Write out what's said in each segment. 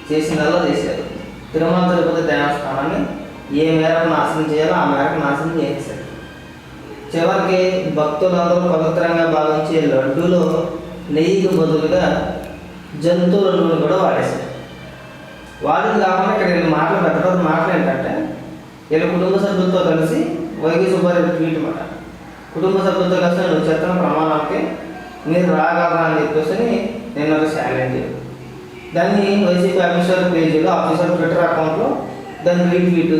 చేసిందల్లా చేశారు. తిరుమల తిరుపతి దేవస్థానాన్ని ఏ మేరకు నాశనం చేయాలో ఆ మేరకు నాశనం చేశారు. చివరికి భక్తులందరూ పవిత్రంగా భావించే లడ్డూలో నెయ్యికి బదులుగా జంతువులను కూడా వాడేశారు. వాడింది కాకుండా ఇక్కడ వీళ్ళు మాటలు పెట్టడం మాటలు ఏంటంటే, వీళ్ళ కుటుంబ సభ్యులతో కలిసి వైవి సుబ్బారెడ్డి ట్వీట్ మాట, కుటుంబ సభ్యులతో కలిసి నువ్వు చెప్తున్న ప్రమాణాలకి మీరు రాగలరా అని చెప్పేసి నేను ఒక ఛాలెంజ్. దాన్ని వైసీపీ అఫీషియల్ పేజీలో అఫీషియల్ ట్విట్టర్ అకౌంట్లో దాన్ని రీట్వీట్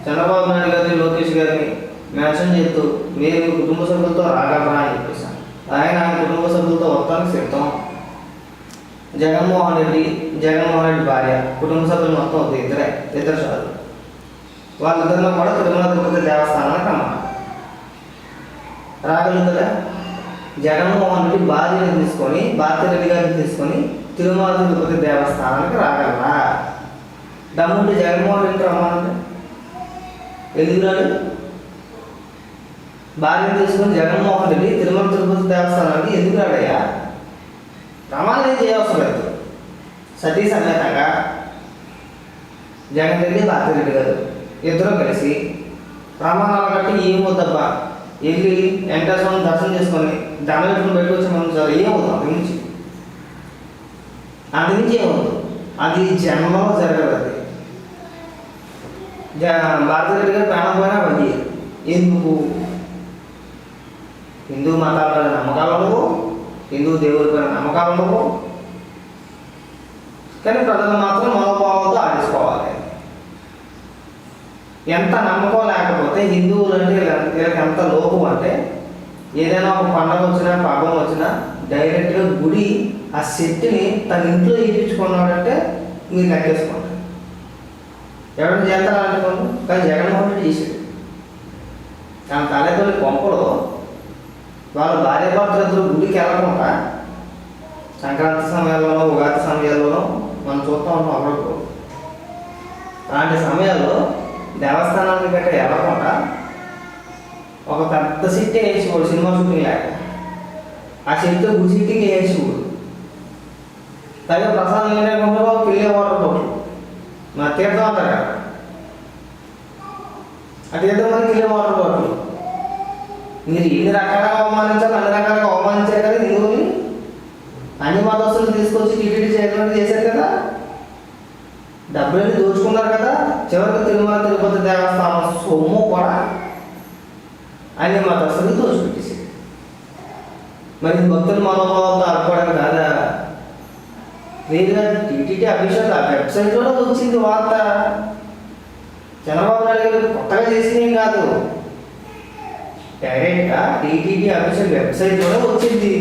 చంద్రబాబు నాయుడు గారిని లోకేష్ గారిని మెన్షన్ చేస్తూ మీరు కుటుంబ సభ్యులతో రాగలరా అని చెప్పేసి ఆయన కుటుంబ సభ్యులతో వస్తానికి సిద్ధం. జగన్మోహన్ రెడ్డి భార్య కుటుంబ సభ్యులు మొత్తం ఇద్దరు చాలు. వాళ్ళిద్దరిలో కూడా తిరుమల తిరుపతి దేవస్థానానికి రమ్మన్నారు. రాగలుగుతుందా? జగన్మోహన్ రెడ్డి భార్యని తీసుకొని భారతిరెడ్డి గారిని తీసుకొని తిరుమల తిరుపతి దేవస్థానానికి రాగలరా? దమ్ముంటే జగన్మోహన్ రెడ్డి రమ్మనండి. ఎందుకు రాడు? భార్యను తీసుకొని జగన్మోహన్ రెడ్డి తిరుమల తిరుపతి దేవస్థానానికి ఎందుకు రాడయ్యా? ప్రమాణం చేయవసరం లేదు. సతీ సమేతంగా జగన్ రెడ్డి భారతిరెడ్డి గారు ఇద్దరు కలిసి ప్రమాణాలు కట్టి ఏమవుద్దబ్బా వెళ్ళి వెంకటేశ్వరం దర్శనం చేసుకొని దండలు పెట్టుకొచ్చి మనం సార్ ఏమవుతాం అందు నుంచి ఏమవుతుంది? అది జన్మలో జరగదు. అది భారతిరెడ్డి గారు ప్రాణం పోయినా పది ఎందుకు? హిందూ మతాల నమ్మకాలు ఉండవు, హిందూ దేవుడి పైన నమ్మకాలు ఉండవు, కానీ ప్రజలు మాత్రం మనోభావంతో ఆడిసుకోవాలి. ఎంత నమ్మకం లేకపోతే హిందువులు అంటే వీళ్ళకి ఎంత లోపం అంటే, ఏదైనా ఒక పండుగ వచ్చినా పాపం వచ్చినా డైరెక్ట్గా గుడి ఆ సెట్ని తన ఇంట్లో వేయించుకున్నాడంటే మీరు లెక్కేసుకోండి. ఎవరైనా చేస్తారనుకోండి, కానీ జగన్మోహన్ రెడ్డి చేసాడు. తన తల్లిదండ్రుల కొంపలో వాళ్ళ భార్యాభర్తలు ఇద్దరు గుడికి వెళ్ళకుండా సంక్రాంతి సమయాల్లోనో ఉగాది సమయాల్లోనో మనం చూస్తూ ఉంటాం అప్పుడప్పుడు. అలాంటి సమయాల్లో దేవస్థానానికి గట్రా వెళ్ళకుండా ఒక పెద్ద సిట్టి వేసేవాడు, సినిమా షూటింగ్ లేక ఆ సిట్టు గుడి సిట్టింగ్ వేసేవాడు. పైగా ప్రసాదం లేకుండా పిల్లే వాటర్ మా తీర్థం అంటారు కదా, ఆ తీర్థం మరి పిల్లే వాటర్ బాటిల్. మీరు ఎన్ని రకాలుగా అవమానించాలి అన్ని రకాలుగా అవమానించారు కదా హిందువుని. అన్ని మతస్థులు తీసుకొచ్చి టీటీడీ చేయకుండా చేశారు కదా, డబ్బులన్నీ దోచుకున్నారు కదా. చివరికి తిరుమల తిరుపతి దేవస్థానం సొమ్ము కూడా అన్ని మతస్థులు దోచుపెట్టేసారు. మరి భక్తులు మనోభావంతో ఆడుకోవడం కాదా? క్లియర్గా టీటీడీ అఫీషియల్ వెబ్సైట్లోనే వచ్చింది వార్త. చంద్రబాబు నాయుడు గారు కొత్తగా చేసినవి కాదు, డైరెక్ట్గా టీటీడీ అఫీషియల్ వెబ్సైట్లోనే వచ్చింది.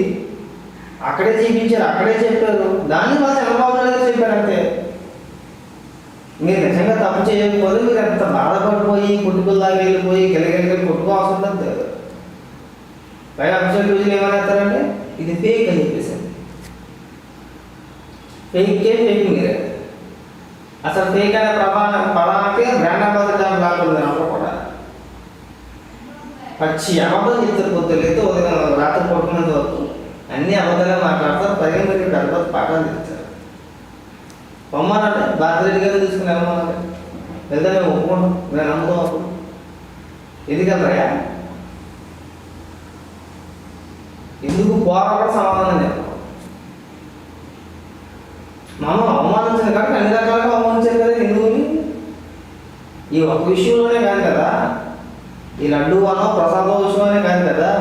అక్కడే చూపించారు, అక్కడే చెప్పారు. దాన్ని మా చంద్రబాబు నాయుడు గారు చెప్పారంటే మీరు నిజంగా తప్పు చేయకపోతే మీరు ఎంత బాధపడిపోయి కుటుంబాల్లాగా వెళ్ళిపోయి గెలగలిగి కొట్టుకోవాల్సి లేదు. పైగా అఫీషియల్ రోజులు ఏమనేస్తారంటే ఇది ఫేక్ అని చెప్పేసారు. ఫేక్కే ఫేక్ మీరే. అసలు ఫేక్ అనే పదానికి బ్రాండ్ అంబాసిడర్ డాన్ లాక్కుంది అప్పుడు కూడా. పచ్చి అబద్ధం చెప్తారు, పొద్దులైతే ఉదయం రాత్రి పడుకునేంత వరకు అన్నీ అబద్ధాలే మాట్లాడతారు. పైగా మీరు గడప పాఠాలు చెప్తారు. పొమ్మనంటే భారతిరెడ్డి గారిని తీసుకుని వెళ్ళమనంటే వెళ్తే మేము ఒప్పుకుంటాం, మేము నమ్ముతాం. అప్పుడు ఎందుకన్నాయా? ఎందుకు పోరాటం సమాధానం చెప్తాం. మనం అవమానించిన కాబట్టి అన్ని రకాలుగా అవమానించారు కదా హిందువుని. ఈ ఒక్క విషయంలోనే కాదు కదా, ఈ లడ్డు అనో ప్రసాదం విషయంలోనే కాదు కదా.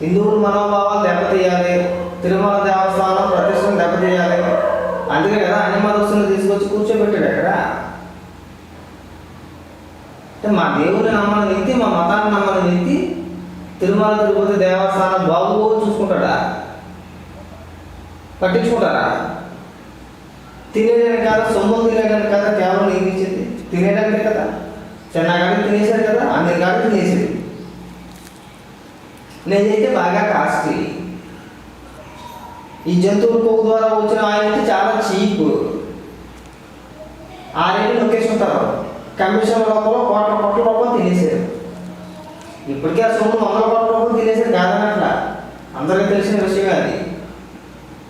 హిందువుల మనోభావాలు దెబ్బతీయాలి, తిరుమల దేవస్థానం ప్రతిష్టను దెబ్బతీయాలి. అందుకే కదా అన్ని మతస్థులను తీసుకొచ్చి కూర్చోబెట్టాడు అక్కడ. అంటే మా దేవుని నమ్మని వ్యక్తి, మా మతాన్ని నమ్మని వ్యక్తి తిరుమల తిరుపతి దేవస్థానం బాగు చూసుకుంటాడా? పట్టించుకుంటారా? తినేయడానికి కాదు, సొమ్ములు తినేయడానికి కదా కేవలం ఏమి ఇచ్చింది, తినేయడానికే కదా. చిన్నగాడికి తినేసారు కదా, అన్ని కాడికి తినేసేది. నేనైతే బాగా కాస్ట్లీ. ఈ జంతువుల కొవ్వు ద్వారా వచ్చిన ఆయిల్ అయితే చాలా చీప్. ఆ రేటు నొక్కేసుకుంటారు. కమిషన్ లోపల కోట్ల రూపాయలు తినేసారు. ఇప్పటికే ఆ సొమ్ము 100 కోట్ల రూపాయలు తినేసారు కాదనట్లా, అందరికీ తెలిసిన విషయం అది.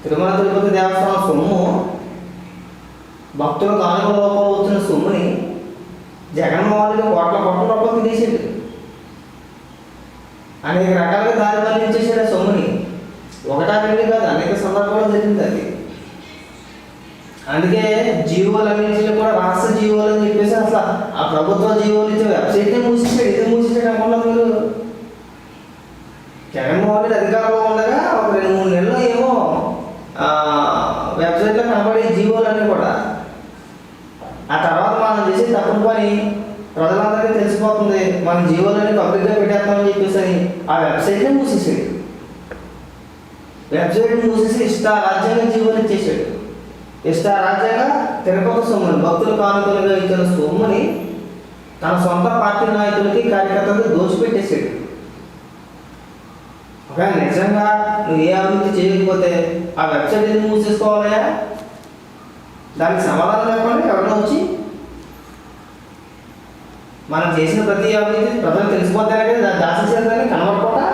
తిరుమల తిరుపతి దేవస్థానం సొమ్ము, భక్తుల కానుకల రూపంలో వచ్చిన సొమ్ముని జగన్మోహన్ రెడ్డి కోట్ల కోట్ల రూపాయలు తినేసాడు. అనేక రకాలుగా దారి మళ్లించేసాడు ఆ సొమ్ముని. ఒకటా రెండు కాదు, అనేక సందర్భాల్లో జరిగింది అది. అందుకే జీవోలన్నింటినీ కూడా రాష్ట్ర జీవోలు అని చెప్పేసి అసలు ఆ ప్రభుత్వ జీవోలు ఇచ్చే వెబ్సైట్నే మూసేసాడు. ఇది మూసేసాడు అనుకున్నారు మీరు. జగన్మోహన్ రెడ్డి అధికారంలో ఉండగా ఒక 2-3 నెలలు ఏమో వెబ్సైట్లో కనబడే జీవోలన్నీ కూడా. ఆ తర్వాత మనం చేసే తప్పుడు పని ప్రజలందరికీ తెలిసిపోతుంది, మన జీవోలన్నీ పబ్లిక్గా పెట్టేస్తామని చెప్పేసి ఆ వెబ్సైట్నే మూసేసాడు. వెబ్సైట్ని మూసేసి ఇష్టారాజ్యంగా జీవోలు ఇచ్చేసాడు. ఇష్టారాజ్యంగా తిరుపతి సొమ్ముని, భక్తుల కానుకలుగా ఇచ్చిన సొమ్ముని తన సొంత పార్టీ నాయకులకి కార్యకర్తలకి దోచిపెట్టేసాడు. ఒకవేళ నిజంగా నువ్వు ఏ అభివృద్ధి చేయకపోతే ఆ వెబ్సైట్ ఎందుకు మూసేసుకోవాలయా? దానికి సమాధానం చెప్పండి ఎవరైనా వచ్చి. మనం చేసిన ప్రతి అభివృద్ధి ప్రజలు తెలిసిపోతారే కదా, దాన్ని దాచేసేదాన్ని కనబడకుండా.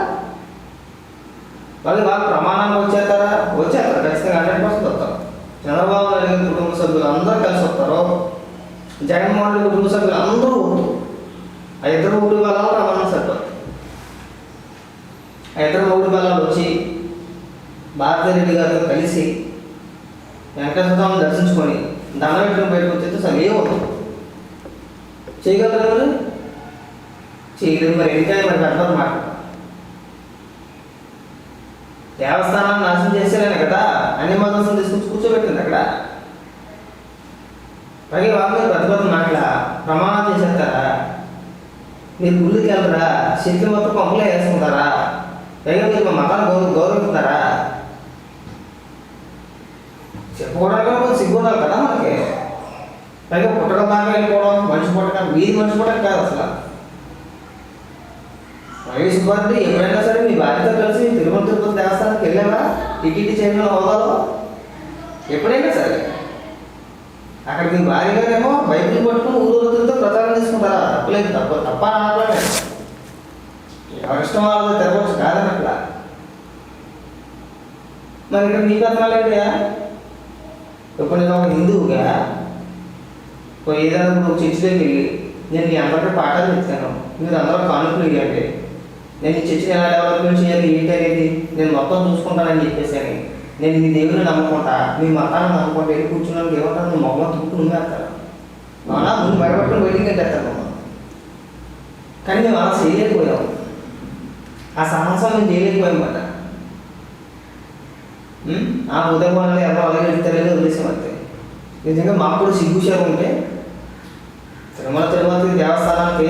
వాళ్ళు ప్రమాణానికి వచ్చేస్తారా? వచ్చేస్తారు, ఖచ్చితంగా 100% వస్తారు. చంద్రబాబు నాయుడు గారి కుటుంబ సభ్యులు అందరూ కలిసి వస్తారు, జగన్మోహన్ రెడ్డి కుటుంబ సభ్యులు అందరూ ఓటు. ఆ ఇద్దరు ఊరి బలాలు రవాణా సరిపోతుంది. ఆ ఇద్దరు ఊరి బలాలు వచ్చి భారతిరెడ్డి గారితో కలిసి వెంకటేశ్వర స్వామిని దర్శించుకొని దండం పెట్టుకుని బయటకు వచ్చేస్తే అసలు ఏమవుతుంది? చేయగలరు? చేయలేదు. మరి ఎందుకని మరి పెద్దది మాట. దేవస్థానాన్ని నాశనం చేసేలేను కదా, అన్ని మతం తీసుకొచ్చి కూర్చోబెట్టింది అక్కడ. పైగా వాళ్ళ మీద పెద్ద మాటలా ప్రమాణం చేసేస్తారా? మీరు గుళ్ళకి వెళ్ళరా? శక్తి మొత్తం పంపులో వేసుకుంటారా? పైగా మీరు మా మతాన్ని గౌరవిస్తారా? చెప్పుకోవడానికి కొంచెం సిగ్గుండాలి కదా మనకి. పైగా పుట్టడం దాకా వెళ్ళిపోవడం, మనిషి పుట్టడం, వీధి మనిషి పుట్టడం కాదు అసలు. వైఎస్ సుబ్బారెడ్డి ఎప్పుడైనా సరే మీ భార్యతో కలిసి తిరుమల తిరుపతి దేవస్థానానికి వెళ్ళావా? టీటీడీ చైర్మన్ హోదాలో ఎప్పుడైనా సరే అక్కడ మీ భార్యగానేమో బైబిల్ పట్టుకుని ఊరూరుతో ప్రచారం చేసుకుంటారా? తప్పలేదు, తప్ప అనట్లేదు. ఎవరిష్టం వాళ్ళతో తెరవచ్చు కాదని అట్లా. మరి ఇక్కడ నీ పత్రాలు ఏంటయా? ఇప్పుడు నేను ఒక హిందువుగా ఏదైనా ఒక చర్చిలోకి వెళ్ళి నేను మీ అందరికీ పాఠాలు చెప్తాను, మీరు అందరూ కానుకలు ఇవ్వండి, నేను ఈ చర్చిని ఎలా డెవలప్మెంట్ చేయాలి ఏంటి అనేది నేను మొత్తం చూసుకుంటానని చెప్పేసి నేను మీ దేవుని నమ్ముకుంటా, మీ మతాన్ని నమ్ముకుంటా, వెళ్ళి కూర్చున్నాను ఏమంటారు? నువ్వు మొహం తుక్కు నువ్వేస్తారు, అవునా? ముందు బయటపట్టుకుని బయటికి వెళ్ళేస్తాను మమ్మల్ని. కానీ మేము అలా చేయలేకపోయాము, ఆ సాహసం మేము చేయలేకపోయామన్నమాట. ఆ ఉదయమానాలు ఎవరో అలాగే వెళ్తారని వదిలేసామంతే. నిజంగా మాకు కూడా సిగ్గుశారు ఉంటే తిరుమల తిరుపతి దేవస్థానానికి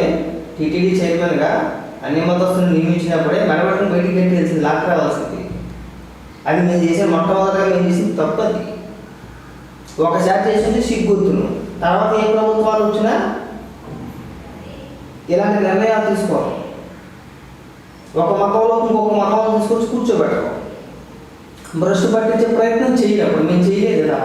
టీటీడీ చైర్మన్గా అన్ని మతస్థులను నియమించినప్పుడే మెడబట్టుకుని బయటికి గట్టి తెలిసింది, లాక్ రావాల్సింది. అది మేము చేసే మొట్టమొదటిగా మేము చేసింది తప్పది. ఒకసారి చేసింది సిగ్గుతును. తర్వాత ఏ ప్రభుత్వాలు వచ్చినా ఇలాంటి నిర్ణయాలు తీసుకోవడం, ఒక మతంలో ఇంకొక మతంలో తీసుకొచ్చి కూర్చోబెట్టడం, భ్రష్టు పట్టించే ప్రయత్నం చేయడం మేము చేయలేదు కదా.